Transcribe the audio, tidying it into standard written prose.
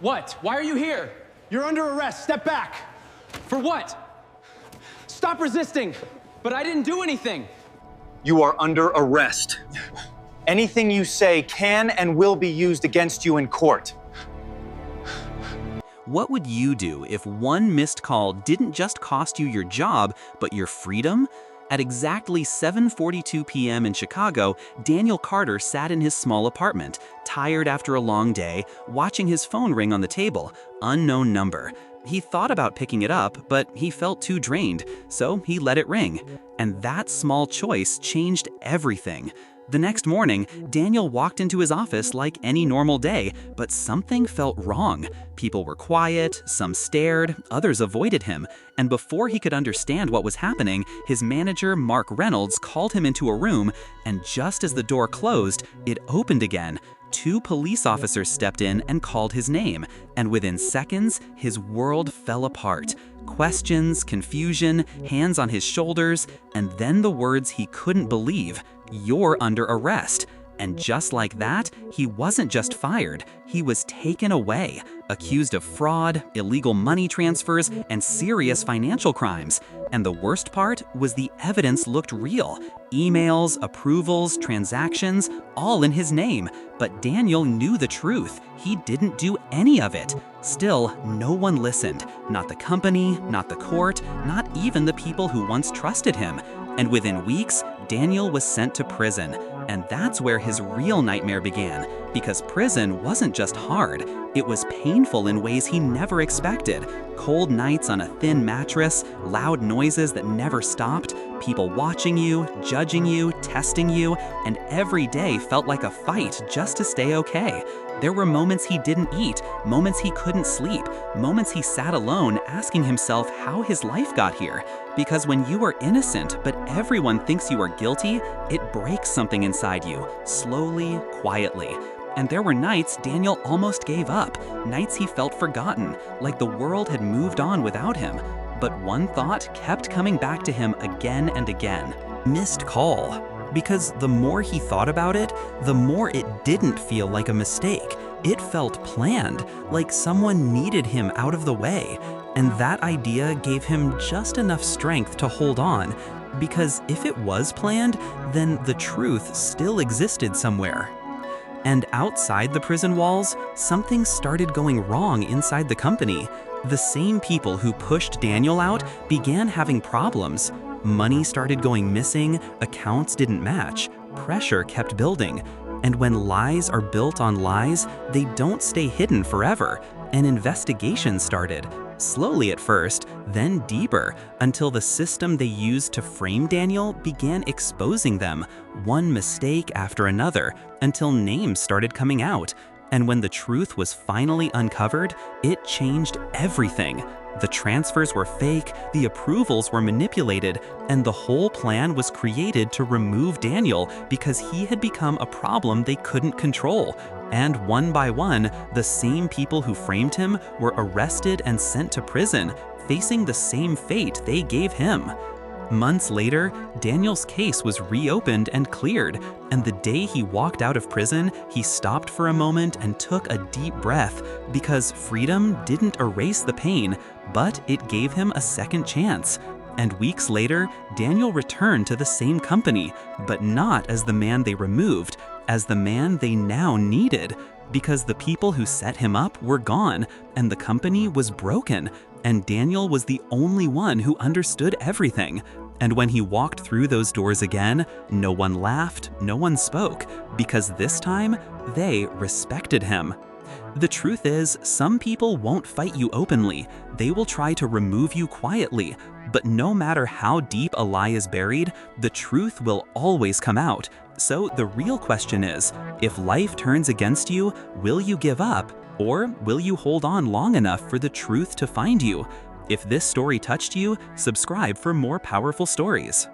What? Why are you here? You're under arrest. Step back. For what? Stop resisting! But I didn't do anything! You are under arrest. Anything you say can and will be used against you in court. What would you do if one missed call didn't just cost you your job, but your freedom? At exactly 7:42 p.m. in Chicago, Daniel Carter sat in his small apartment, tired after a long day, watching his phone ring on the table, unknown number. He thought about picking it up, but he felt too drained, so he let it ring. And that small choice changed everything. The next morning, Daniel walked into his office like any normal day, but something felt wrong. People were quiet, some stared, others avoided him, and before he could understand what was happening, his manager, Mark Reynolds, called him into a room, and just as the door closed, it opened again. 2 police officers stepped in and called his name, and within seconds, his world fell apart. Questions, confusion, hands on his shoulders, and then the words he couldn't believe: "You're under arrest." And just like that, he wasn't just fired, he was taken away, accused of fraud, illegal money transfers, and serious financial crimes. And the worst part was the evidence looked real. Emails, approvals, transactions, all in his name. But Daniel knew the truth. He didn't do any of it. Still, no one listened. Not the company, not the court, not even the people who once trusted him. And within weeks, Daniel was sent to prison. And that's where his real nightmare began, because prison wasn't just hard, it was painful in ways he never expected. Cold nights on a thin mattress, loud noises that never stopped, people watching you, judging you, testing you, and every day felt like a fight just to stay okay. There were moments he didn't eat, moments he couldn't sleep, moments he sat alone asking himself how his life got here. Because when you are innocent, but everyone thinks you are guilty, it breaks something inside you, slowly, quietly. And there were nights Daniel almost gave up, nights he felt forgotten, like the world had moved on without him. But one thought kept coming back to him again and again: missed call. Because the more he thought about it, the more it didn't feel like a mistake. It felt planned, like someone needed him out of the way. And that idea gave him just enough strength to hold on, because if it was planned, then the truth still existed somewhere. And outside the prison walls, something started going wrong inside the company. The same people who pushed Daniel out began having problems. Money started going missing, accounts didn't match, pressure kept building. And when lies are built on lies, they don't stay hidden forever. An investigation started. Slowly at first, then deeper, until the system they used to frame Daniel began exposing them, one mistake after another, until names started coming out. And when the truth was finally uncovered, it changed everything. The transfers were fake, the approvals were manipulated, and the whole plan was created to remove Daniel because he had become a problem they couldn't control. And one by one, the same people who framed him were arrested and sent to prison, facing the same fate they gave him. Months later, Daniel's case was reopened and cleared, and the day he walked out of prison, he stopped for a moment and took a deep breath, because freedom didn't erase the pain, but it gave him a second chance. And weeks later, Daniel returned to the same company, but not as the man they removed, as the man they now needed. Because the people who set him up were gone, and the company was broken, and Daniel was the only one who understood everything. And when he walked through those doors again, no one laughed, no one spoke, because this time, they respected him. The truth is, some people won't fight you openly. They will try to remove you quietly. But no matter how deep a lie is buried, the truth will always come out. So the real question is, if life turns against you, will you give up? Or will you hold on long enough for the truth to find you? If this story touched you, subscribe for more powerful stories.